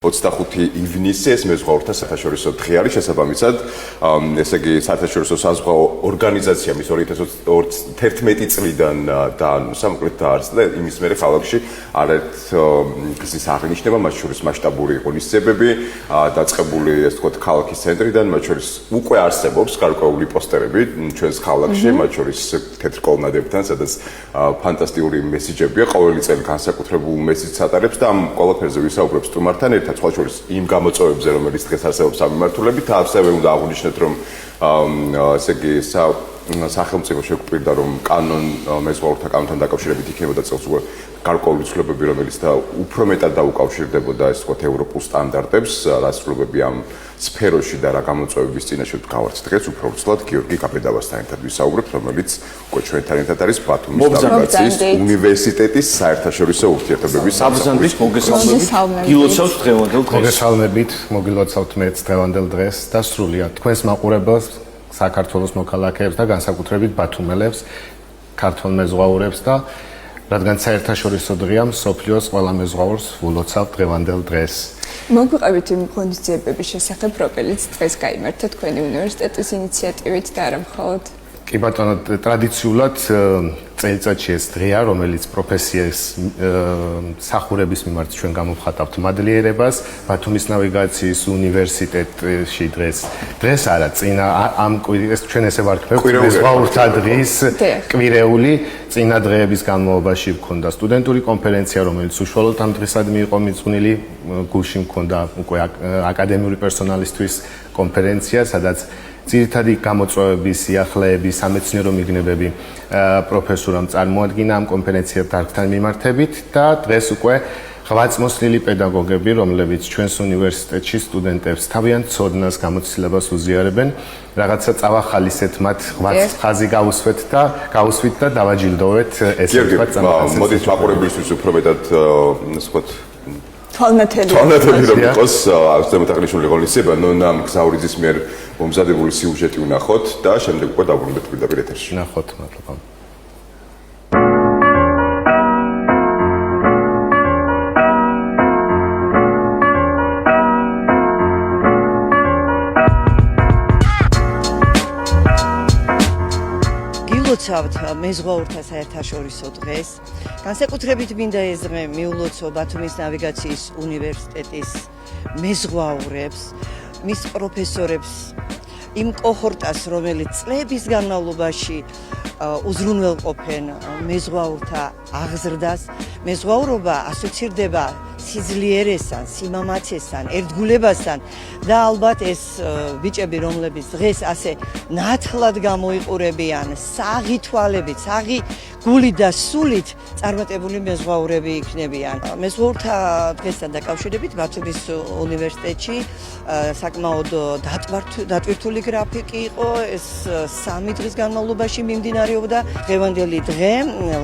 25 ივნისი ეს მეზღვაურთა საერთაშორისო დღე არის შესაბამისად ესე იგი საერთაშორისო საზღვაო ორგანიზაცია მის 2011 წლიდან დაანონსა მოკლედ დაარსდა იმის მერე ქალაქში არაერთ გზის აღინიშნება მათ შორის მასშტაბური ღონისძიებები დაწყებული ეს თქო ქალაქის ცენტრიდან მათ შორის უკვე არსებობს გარკვეული პოსტერები ჩვენს ქალაქში მათ შორის თეთრ კოლონადებთან სადაც ფანტასტიკური მესიჯებია ყოველი წელი განსაკუთრებულ მესიჯს ატარებს და ამ ყველაფერზე ვისაუბრებს სტუმართან ერთად სხვა შორის იმ გამოწვევებზე რომელიც დღეს არსებობს სამმართველობით ასევე უნდა აღვნიშნოთ რომ ესე იგი სახელმწიფო შეგვპირდა რომ კანონ მეზღვაურთა კანონთან დაკავშირებით იქნებოდა წელს უკვე გარკვეული ცვლილებები რომელიც და უფრო მეტად დაუკავშირდებოდა ეს თქვათ ევროპულ სტანდარტებს რა ცვლილებები ამ სფეროში და რა გამოწვევების წინაშე გავართ დღეს უფრო უცვლად გიორგი კაპედავასთან ერთად ვისაუბრებთ რომელიც უკვე ჩვენთან ერთად არის ბათუმის ნავიგაციის უნივერსიტეტის საერთაშორისო ურთიერთობების საბრძანდის მოგესალმებით გილოცავთ დღევანდელ დღეს მოგესალმებით მოგილოცავთ მეც დღევანდელ დღეს და სრულიად თქვენს მაყურებელს საქართველოს მოქალაქეებს და განსაკუთრებით ბათუმელებს ქართველ მეზღვაურებს და რადგან საერთაშორისო დღეა მსოფლიოს ყველა მეზღვაურს ვილოცავთ დღევანდელ დღეს მოგვიყევით იმ ღონისძიებების შესახებ რომელიც დღეს გაიმართა თქვენი უნივერსიტეტის ინიციატივით და არა მხოლოდ კი ბატონო ტრადიციულად წელიწადში ეს დღეა რომელიც პროფესიის მსახურების მიმართ ჩვენ გამოვხატავთ მადლიერებას ბათუმის ნავიგაციის უნივერსიტეტში დღეს არა წინა ამ ეს ჩვენ ესე ვარქმევთ მეზღვაურთა დღის კვირეული წინა დღეების განმავლობაში გვქონდა სტუდენტური კონფერენცია რომელიც უშუალოდ ამ დღისადმი იყო მიძღვნილი გულში მქონდა უკვე აკადემიური პერსონალისთვის კონფერენცია სადაც ძირითადი გამოწვევების, სიახლეების, სამეცნიერო მიგნებები პროფესორამ წარმოადგინა ამ კონფერენციას დარგთან მიმართებით და დღეს უკვე ღვაწლმოსლილი პედაგოგები, რომლებიც ჩვენს უნივერსიტეტში სტუდენტებს თავიანთ ცოდნას გამოცდილებას უზიარებენ, რაღაცა წავახალისეთ მათ ღვაწლ ხაზი გავუსვით და დავაჯილდოვეთ ესე ვთქვათ წამოყალისეთ. მოდით მაყურებლისთვის უფრო მეტად ვთქვათ თვალნათელი რომ იყოს ზემოთ აღნიშნული ღონისძიება ნონა მგზავრიძის მიერ მომზადებული სიუჟეტი ვნახოთ და შემდეგ უკვე დავბრუნდეთ პირდაპირ ეთერში. ნახოთ, მადლობა. გილოცავთ მეზღვაურთა საერთაშორისო დღეს. განსაკუთრებით მინდა ეს დღე მიულოცო ბათუმის ნავიგაციის უნივერსიტეტის მეზღვაურებს, მის პროფესორებს, იმ კოჰორტას, რომელიც წლების განმავლობაში უზრუნველყოფენ მეზღვაურთა აღზრდას. მეზღვაურობა ასოცირდება სიძლიერესთან, სიმამაცესთან, ერთგულებასთან და ალბათ ეს ბიჭები, რომლებიც დღეს ასე ნათლად გამოიყურებიან, საღი თვალებით, საღი გულით და სულით წარმატებული მეზღვაურები იქნებიან. მეზღვაურთა დღესთან დაკავშირებით ბათუმის უნივერსიტეტში საკმაოდ დატვირთული გრაფიკი იყო, ეს 3 დღის განმავლობაში მიმდინარეობდა. დღევანდელი დღე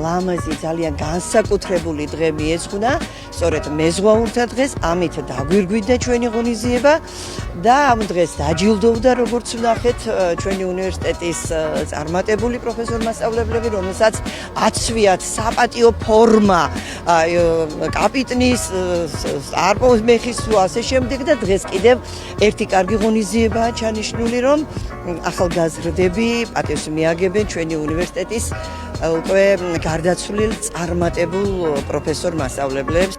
ლამაზი, ძალიან განსაკუთრებული დღე მიეძღვნა, სწორედ მეზღვაურთა დღეს, ამით დაგვირგვინდა ჩვენი ღონისძიება და ამ დღეს დაჯილდოვდა, როგორც ვნახეთ, ჩვენი უნივერსიტეტის წარმატებული პროფესორ-მასწავლებლები, რომელსაც აცვიათ საპატიო ფორმა, კაპიტნის, არპოს მეხის თუ ასე შემდეგ და დღეს კიდევ ერთი კარგი ღონისძიებაა ჩანიშნული, რომ ახალგაზრდები პატივს მიაგებენ ჩვენი უნივერსიტეტის უკვე გარდაცვლილ წარმატებულ პროფესორ-მასწავლებლებს.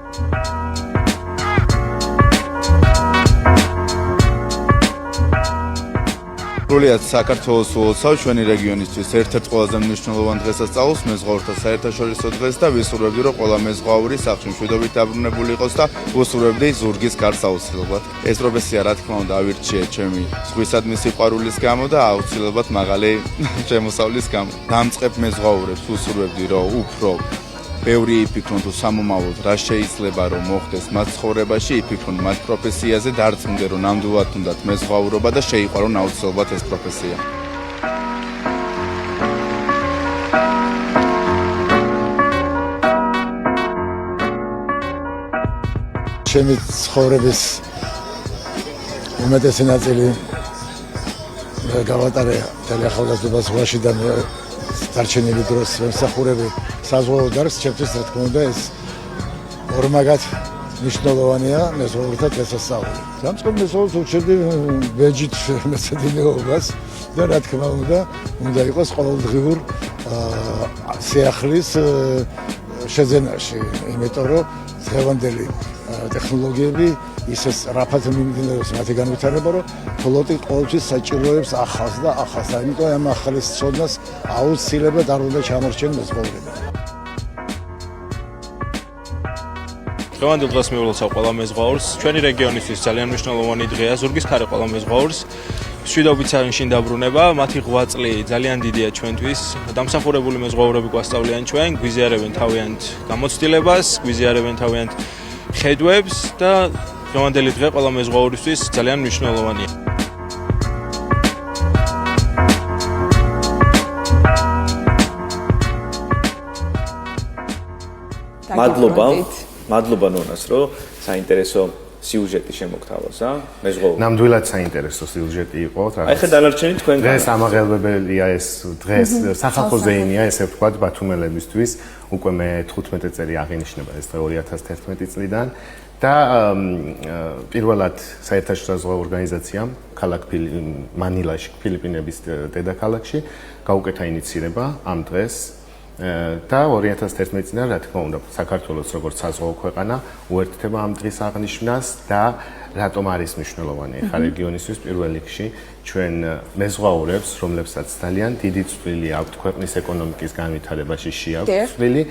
სრულიად საქართველოს ულოცავ ჩვენი რეგიონისთვის ერთ-ერთ ყველაზე მნიშვნელოვან დღესასწაულს მეზღვაურთა საერთაშორისო დღეს და ვისურვებდი რომ ყველა მეზღვაური სახლში მშვიდობით დაბრუნებული იყოს და ვუსურვებდი ზურგის კარს აუცილებლად. ეს პროფესია რა თქმა უნდა ავირჩიე ჩემი ზღვისადმი სიყვარულის გამო და აუცილებლად მაღალი შემოსავლის გამო. დამწყებ მეზღვაურებს ვუსურვებდი რომ უფრო ბევრი იფიქრონ თუ სამომავლოდ რა შეიძლება რომ მოხდეს მათ ცხოვრებაში, იფიქრონ მათ პროფესიაზე, დარწმუნდნენ რომ ნამდვილად უნდათ მეზღვაურობა და შეიყვარონ აუცილებლად ეს პროფესია. ჩემი ცხოვრების უმეტესი ნაწილი გავატარე მთელი ახალგაზრდობა ზღვაში და დარჩენილი დროს მსახურები საზღვაო დარგს ჩემთვის რა თქმა უნდა ეს ორმაგად მნიშვნელოვანია მეზღვაურთა დღესასწაული. დამწყებ მეზღვაურს უჩერდი ბეჯით მეცადინეობას და რა თქმა უნდა იყოს ყოველდღიურ სიახლის შეძენაში, იმიტომ რომ დღევანდელი ტექნოლოგიები ისე რაფად მიმდინარეობს მათი განვითარება, რომ ფლოტი ყოველთვის საჭიროებს ახალს და ახალს. ამიტომ ამ ახალის ცოდნას აუცილებლად არ უნდა ჩამორჩენ მეზღვაურები. დღევანდელ დღეს მიულოცავ ყველა მეზღვაურს. ჩვენი რეგიონისთვის ძალიან მნიშვნელოვანი დღეა. ზურგის ქარი ყველა მეზღვაურს. მშვიდობით შინ დაბრუნება, მათი ღვაწლი ძალიან დიდია ჩვენთვის. დამსახურებული მეზღვაურები გვასწავლიან ჩვენ, გვიზიარებენ თავიანთ გამოცდილებას, გვიზიარებენ თავიანთ ხედვებს და დღევანდელი დღე ყველა მეზღვაურისთვის ძალიან მნიშვნელოვანია. მადლობა ნონას, რომ საინტერესო სიუჟეტი შემოგთავაზა მეზღვაურს. ნამდვილად საინტერესო სიუჟეტი იყო. აი ხე დანარჩენი თქვენ დღეს ამაღელვებელია ეს დღეს სახალხო ზეინია ესე ვთქვათ ბათუმელებისთვის. უკვე მე 15 წელი აღინიშნება ეს დღე 2011 წლიდან და პირველად საერთაშორისო ორგანიზაციამ ქალაქ მანილაში, ფილიპინების დედაქალაქში გაუკეთა ინიცირება ამ დღეს და 2011 წლიდან რა თქმა უნდა საქართველოს როგორც საზღვაო ქვეყანა უერთდება ამ დღის აღნიშვნას და რატომ არის მნიშვნელოვანი ხა რეგიონისთვის პირველ რიგში ჩვენ მეზღვაურებს რომლებსაც ძალიან დიდი წვლილი აქვს ქვეყნის ეკონომიკის განვითარებაში შეაქვს წვლილი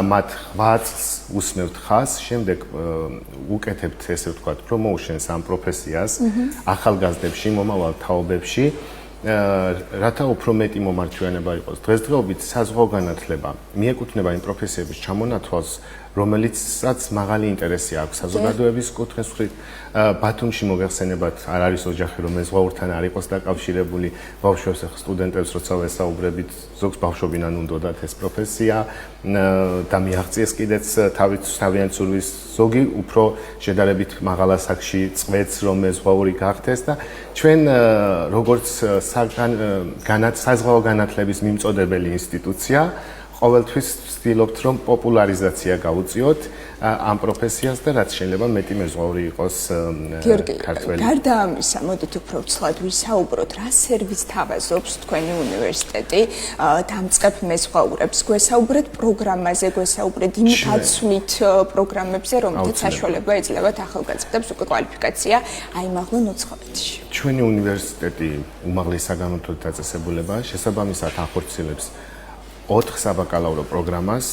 მათ ღვაწლს უსმევთ ხაზს შემდეგ უკეთებთ ესე ვთქვათ პრომოუშენს ამ პროფესიას ახალგაზრდებში მომავალ თაობებში რათა უფრო მეტი მომარჯვენება იყოს. დღესდღეობით საზღვაო განათლება მიეკუთვნება იმ პროფესიების ჩამონათვალს, რომელიცაც მაღალი ინტერესი აქვს საზოგადოების კუთხის მხრივ. ბათუმში მოგეხსენებათ, არ არის ოჯახი, რომ მეზღვაურთან არ იყოს დაკავშირებული. ბავშვებს, სტუდენტებს, როცა ვესაუბრებით, ზოგს ბავშვობიდან უნდათ ეს პროფესია და მიაღწიეს კიდეც თავიანთ სურვილს. ზოგი უფრო შედარებით მაღალ ასაკში წვეთს, რომ მეზღვაური გახდეს და ჩვენ როგორც საზღვაო განათლების მიმწოდებელი ინსტიტუცია ყოველთვის ვცდილობთ რომ პოპულარიზაცია გავუწიოთ ამ პროფესიას და რაც შეიძლება მეტი მეზღვაური იყოს ქართველი. გარდა ამისა, მოდით უფრო ვცლად ვისაუბროთ, რა სერვისს თავაზობს თქვენი უნივერსიტეტი დამწყებ მეზღვაურებს. გვესაუბრეთ პროგრამაზე, გვესაუბრეთ იმ დაცვლით პროგრამებზე, რომელთაც საშუალება ეძლევათ ახალგაზრდებს უკვე კვალიფიკაცია აიმაღლონ უცხოეთში. ჩვენი უნივერსიტეტი უმაღლეს საგანმანათლებლო დაწესებულებაა, შესაბამისად ახორციელებს 4 საბაკალავრო პროგრამას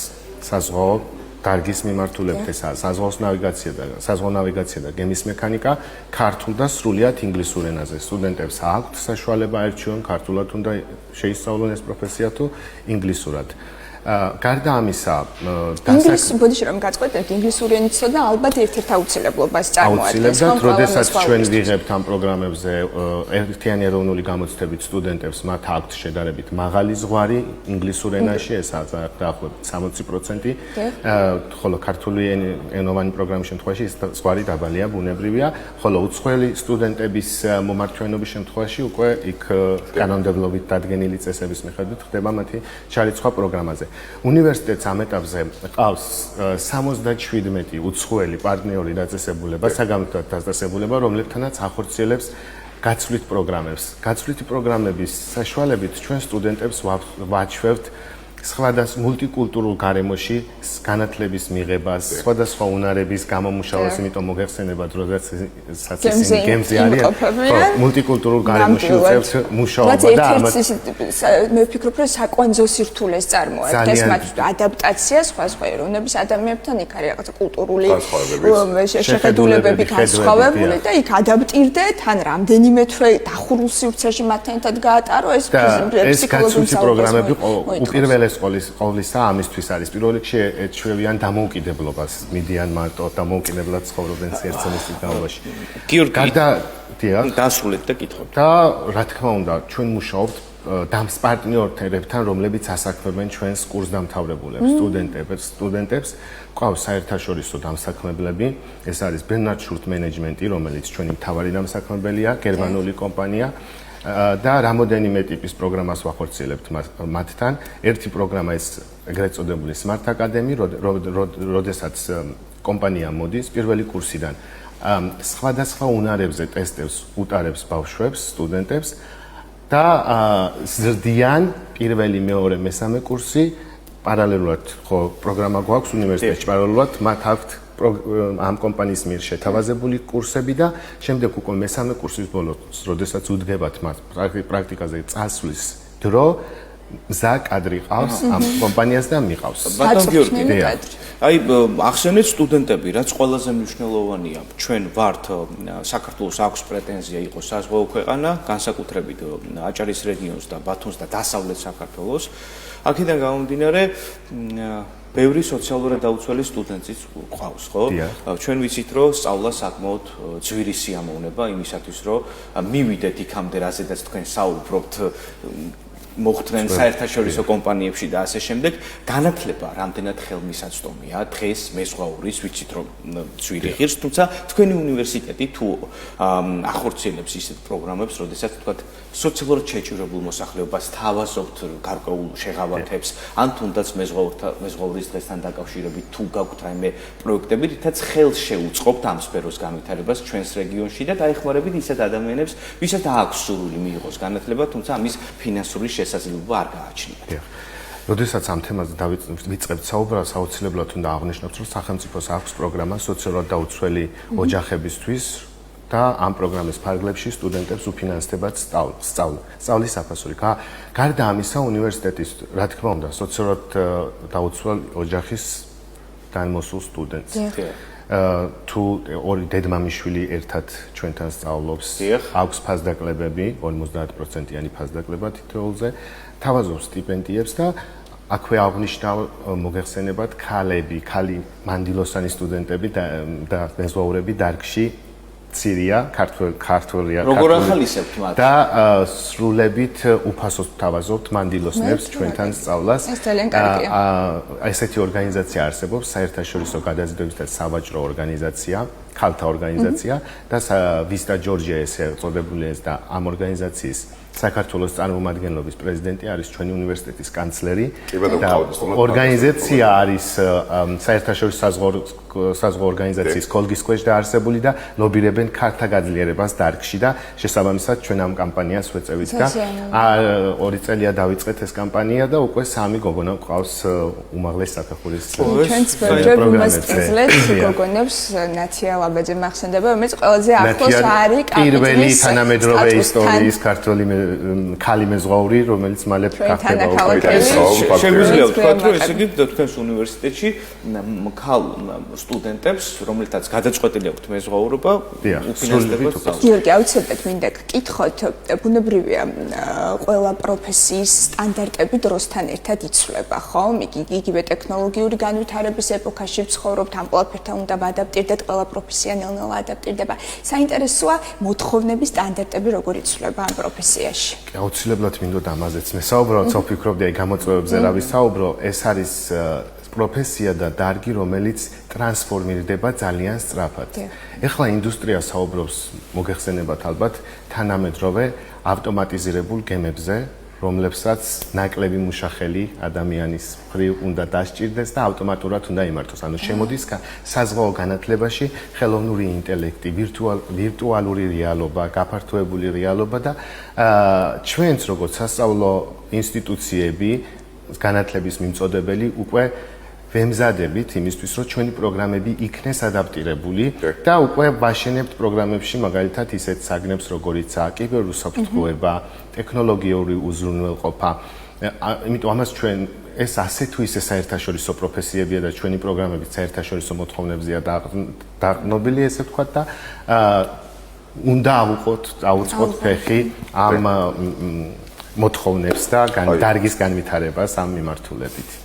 საზღვაო დარგის მიმართულებით ესაა საზღვაო ნავიგაცია და გემის მექანიკა ქართულ და სრულიად ინგლისურ ენაზე. სტუდენტებს აქვთ საშუალება აირჩიონ ქართულად უნდა შეისწავლონ ეს პროფესია თუ ინგლისურად. გარდა ამისა, ბოდიში რომ გაწყვეტებთ ინგლისური ენისა და ალბათ ერთ-ერთ აუცილებლობას წარმოადგენს. აუცილებლად, როდესაც ჩვენ ვიღებთ ამ პროგრამებზე ერთიანი ეროვნული გამოცდებით სტუდენტებს, მათ აქვთ შედარებით მაღალი ზღვარი ინგლისურ ენაში, ეს დაახლოებით 60%, ხოლო ქართული ენოვანი პროგრამის შემთხვევაში ეს ზღვარი დაბალია, ბუნებრივია, ხოლო უცხოელი სტუდენტების მომართვენობის შემთხვევაში უკვე იქ კანონმდებლობით დადგენილი წესების მიხედვით ხდება მათი ჩარიცხვა პროგრამაზე. უნივერსიტეტს ამ ეტაპზე ყავს 77 უცხოელი პარტნიორი დაწესებულება, საგანმანათლებლო დაწესებულება, რომლებთანაც ახორციელებს გაცვლით პროგრამებს. გაცვლითი პროგრამების საშუალებით ჩვენ სტუდენტებს ვაჩვევთ სხვადასხვა მულტიკულტურულ გარემოში განათლების მიღებას, სხვადასხვა უნარების გამომუშავებას, იმიტომ მოგეხსენებათ, როდესაც ისინი გემზე არიან, მულტიკულტურულ გარემოში უწევთ მუშაობა და ამათ მე ვფიქრობ, რომ საკვანძო სირთულეს წარმოადგენს მათ ადაპტაცია სხვა ეროვნების ადამიანებთან, იქ არის რაღაცა კულტურული შეხედულებები განსხვავებული და იქ ადაპტირდეთ, ან რამდენიმე თვე დახურულ სივრცეში მათთან ერთად გაატარო ეს ფსიქოლოგიური პროგრამები უპირველეს ყოვლისა ამისთვის არის პირველ რიგში ეჩვევიან დამოუკიდებლობას, მიდიან მარტო დამოუკიდებლად ცხოვრობენ ერთცემის განმავლობაში. გარდა დასრულეთ და კითხოთ. და რა თქმა უნდა, ჩვენ მუშაობთ დამს პარტნიორებთან, რომლებიც ასაქმებენ ჩვენს კურსდამთავრებულებს, სტუდენტებს, ყავს საერთაშორისო დამსაქმებლები, ეს არის ბერნარდ შურტ მენეჯმენტი, რომელიც ჩვენი მთავარი დამსაქმებელია, გერმანული კომპანია. და რამოდენიმე ტიპის პროგრამას ვახორციელებთ მათთან. ერთი პროგრამა ის ეგრეთ წოდებული Smart Academy, როდესაც კომპანია მოდის პირველი კურსიდან სხვადასხვა უნარებზე ტესტებს უტარებს ბავშვებს, სტუდენტებს და ზრდიან პირველი, მეორე, მესამე კურსი პარალელურად ხო პროგრამა გვაქვს უნივერსიტეტში პარალელურად მათ აქვთ ამ კომპანიის მიერ შეთავაზებული კურსები და შემდეგ უკვე მესამე კურსის ბოლოს, როდესაც უდგებათ მათ პრაქტიკაზე წასვლის დრო, მზა კადრი ყავს ამ კომპანიას და მიყავს. ბატონ გიორგი, აი ახსენეთ სტუდენტები, რაც ყველაზე მნიშვნელოვანია. ჩვენ ვართ საქართველოს აქვს პრეტენზია იყოს საზღვაო ქვეყანა, განსაკუთრებით აჭარის რეგიონს და ბათუმს და დასავლეთ საქართველოს. აქედან გამომდინარე ბევრი სოციალურად დაუცველი სტუდენტიც ყავს, ხო? ჩვენ ვიცით, რომ სწავლა საკმაოდ ძვირი სიამოვნება იმისათვის, რომ მივიდეთ იქამდე, რაზედაც თქვენ საუბრობთ, მოხდნენ საერთაშორისო კომპანიებში და ასე შემდეგ, განათლება რამდენად ხელმისაწვდომია დღეს მეზღვაურის, ვიცით რომ ძვირი ღირს, თუმცა თქვენი უნივერსიტეტი თუ ახორციელებს ისეთ პროგრამებს, როდესაც თქვათ სოციალურად შეჭირებულ მოსახლეობას თავაზობთ გარკვეულ შეღავათებს, ან თუნდაც მეზღვაურის დღესთან დაკავშირებით თუ გაქვთ რაიმე პროექტები, რითაც ხელს შეუწყობთ ამ სფეროს განვითარებას ჩვენს რეგიონში და დაეხმარებით ისეთ ადამიანებს, ვისაც აქვს სურვილი მიიღოს განათლება, თუმცა ამის ფინანსური შესაძლებლობა არ გააჩნიათ. როდესაც ამ თემაზე დავიწყებთ საუბრას, აუცილებლად უნდა აღვნიშნოთ, რომ სახელმწიფოს აქვს პროგრამა სოციალურად დაუცველი ოჯახებისთვის და ამ პროგრამის ფარგლებში სტუდენტებს უფინანსდებათ სწავლის საფასური. გარდა ამისა, უნივერსიტეტის, რა თქმა უნდა, სოციალურად დაუცველ ოჯახის განმოსულ სტუდენტს. თუ ორი დედმამიშვილი ერთად ჩვენთან სწავლობს, აქვს ფასდაკლებები, 50%-იანი ფასდაკლება თითოეულზე, თავაზობს სტიპენდიებს და აქვე აღნიშნავ მოგეხსენებათ ქალი მანდილოსანი სტუდენტები და მეზღვაურები დარგში ცირია, ქართველია, როგორ ახალისებთ მათ და სრულებით უფასოდ თავაზობთ მანდილოსნებს ჩვენთან სწავლას. ეს ძალიან კარგია. ესეთი ორგანიზაცია არსებობს, საერთაშორისო გადაზიდვების და სავაჭრო ორგანიზაცია, ქალთა ორგანიზაცია და ვისტა ჯორჯია ესე წოდებული და ამ ორგანიზაციის საქართველოს წარმომადგენლობის პრეზიდენტი არის ჩვენი უნივერსიტეტის კანცლერი და ორგანიზაცია არის საერთაშორისო საზღვაო ორგანიზაციის კოლგის ქვეშ დაარსებული და ლობირებენ ქალთა გაძლიერებას დარგში და შესაბამისად ჩვენ ამ კამპანიას ვეწევით და 2 წელია დავიწყეთ ეს კამპანია და უკვე 3 გოგონა გვყავს უმაღლეს საფეხურის ჩვენც ვიმასპინძლეთ გოგონებს ნათია ლაბაძე მახსენდება, რომელიც ყველაზე ახლოს არის პირველი თანამედროვე ისტორიის ქართული ქალი მეზღვაური, რომელიც მალე გახდება შეგვიძლია ვთქვათ, რომ ესე იგი თქვენს უნივერსიტეტში ქალ სტუდენტებს, რომელთაც გადაწყვეტილი აქვთ მეზღვაურობა, უფინანსდებათ. გიორგი, აუცილებლად მინდა გკითხოთ, ბუნებრივია ყველა პროფესიის სტანდარტები დროსთან ერთად იცვლება, ხო? იგივე ტექნოლოგიური განვითარების ეპოქაში ვცხოვრობთ, ამ ყველაფერთან უნდა ვადაპტირდეთ, ყველა პროფესია ნელ-ნელა ადაპტირდება. საინტერესოა მოთხოვნების სტანდარტები როგორ იცვლება ამ პროფესიაში. აუცილებლად მინდოდა ამაზეც მესაუბრო, თო ვფიქრობდი აი გამოწვევებზე რა ვისაუბრო, ეს არის პროფესია და დარგი, რომელიც ტრანსფორმირდება ძალიან სწრაფად. ეხლა ინდუსტრია საუბრობს, მოგეხსენებათ ალბათ, თანამედროვე ავტომატიზირებულ გემებზე, რომლებსაც ნაკლები მუშახელი ადამიანის მხრივ უნდა დასჭირდეს და ავტომატურად უნდა იმართოს. ანუ შემოდის საზღვაო განათლებაში ხელოვნური ინტელექტი, ვირტუალური რეალობა, გაფართოებული რეალობა და ჩვენც როგორც სასწავლო ინსტიტუციები, განათლების მიმწოდებელი უკვე ვემზადებით იმისთვის, რომ ჩვენი პროგრამები იქნეს ადაპტირებული და უკვე ვაშენებთ პროგრამებში მაგალითად ისეთ საგნებს, როგორიცაა კიბერუსაფრთხოება, ტექნოლოგიური უზრუნველყოფა. იმიტომ ამას ჩვენ ეს ასე თუ ისე საერთაშორისო პროფესიებია და ჩვენი პროგრამები საერთაშორისო მოთხოვნებზეა დაყრდნობილი, ესე ვთქვათ და უნდა აუწყოთ ფეხი ამ მოთხოვნებს და დარგის განვითარებას ამ მიმართულებით.